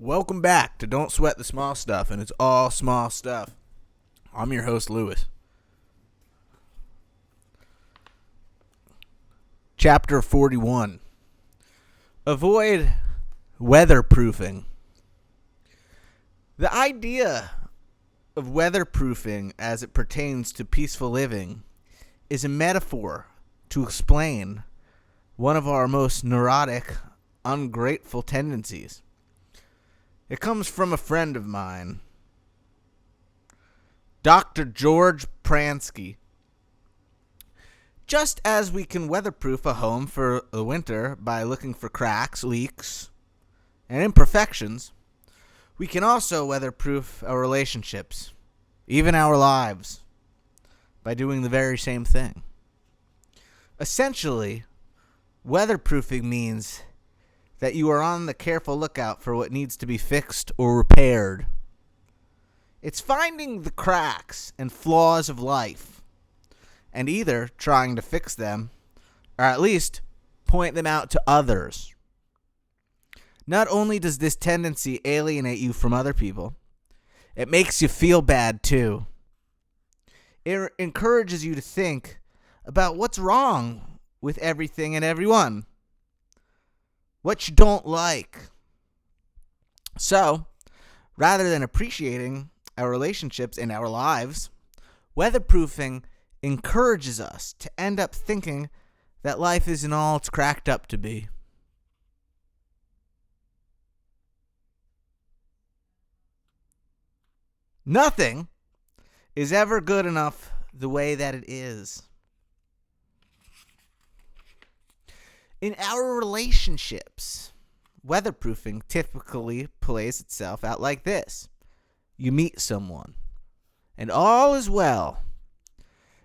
Welcome back to Don't Sweat the Small Stuff, and it's all small stuff. I'm your host, Lewis. Chapter 41. Avoid weatherproofing. The idea of weatherproofing as it pertains to peaceful living is a metaphor to explain one of our most neurotic, ungrateful tendencies. It comes from a friend of mine, Dr. George Pransky. Just as we can weatherproof a home for the winter by looking for cracks, leaks, and imperfections, we can also weatherproof our relationships, even our lives, by doing the very same thing. Essentially, weatherproofing means that you are on the careful lookout for what needs to be fixed or repaired. It's finding the cracks and flaws of life and either trying to fix them or at least point them out to others. Not only does this tendency alienate you from other people, it makes you feel bad too. It encourages you to think about what's wrong with everything and everyone, what you don't like. So, rather than appreciating our relationships and our lives, weatherproofing encourages us to end up thinking that life isn't all it's cracked up to be. Nothing is ever good enough the way that it is. In our relationships, weatherproofing typically plays itself out like this. You meet someone, and all is well.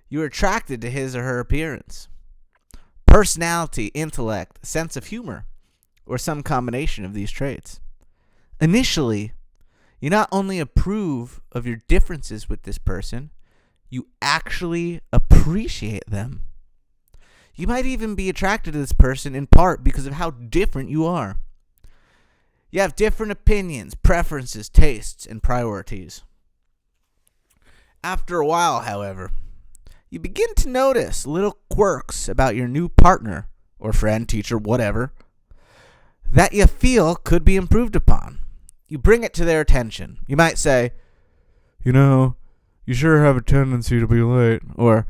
You're attracted to his or her appearance, personality, intellect, sense of humor, or some combination of these traits. Initially, you not only approve of your differences with this person, you actually appreciate them. You might even be attracted to this person in part because of how different you are. You have different opinions, preferences, tastes, and priorities. After a while, however, you begin to notice little quirks about your new partner or friend, teacher, whatever, that you feel could be improved upon. You bring it to their attention. You might say, you sure have a tendency to be late, or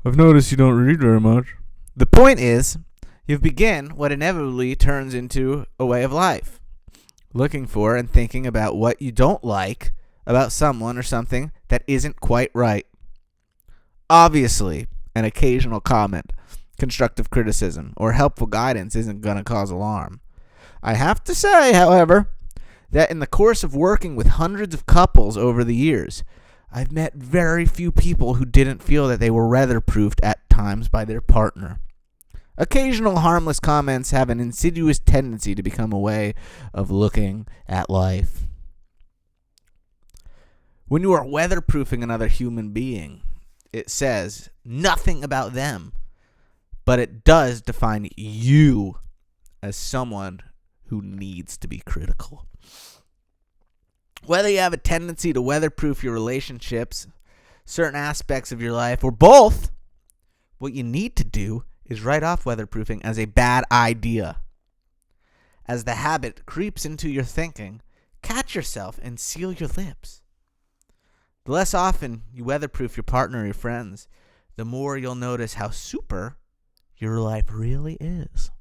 I've noticed you don't read very much. The point is, you begin what inevitably turns into a way of life, looking for and thinking about what you don't like about someone or something that isn't quite right. Obviously, an occasional comment, constructive criticism, or helpful guidance isn't going to cause alarm. I have to say, however, that in the course of working with hundreds of couples over the years, I've met very few people who didn't feel that they were weatherproofed at times by their partner. Occasional harmless comments have an insidious tendency to become a way of looking at life. When you are weatherproofing another human being, it says nothing about them, but it does define you as someone who needs to be critical. Whether you have a tendency to weatherproof your relationships, certain aspects of your life, or both, what you need to do is write off weatherproofing as a bad idea. As the habit creeps into your thinking, catch yourself and seal your lips. The less often you weatherproof your partner or your friends, the more you'll notice how super your life really is.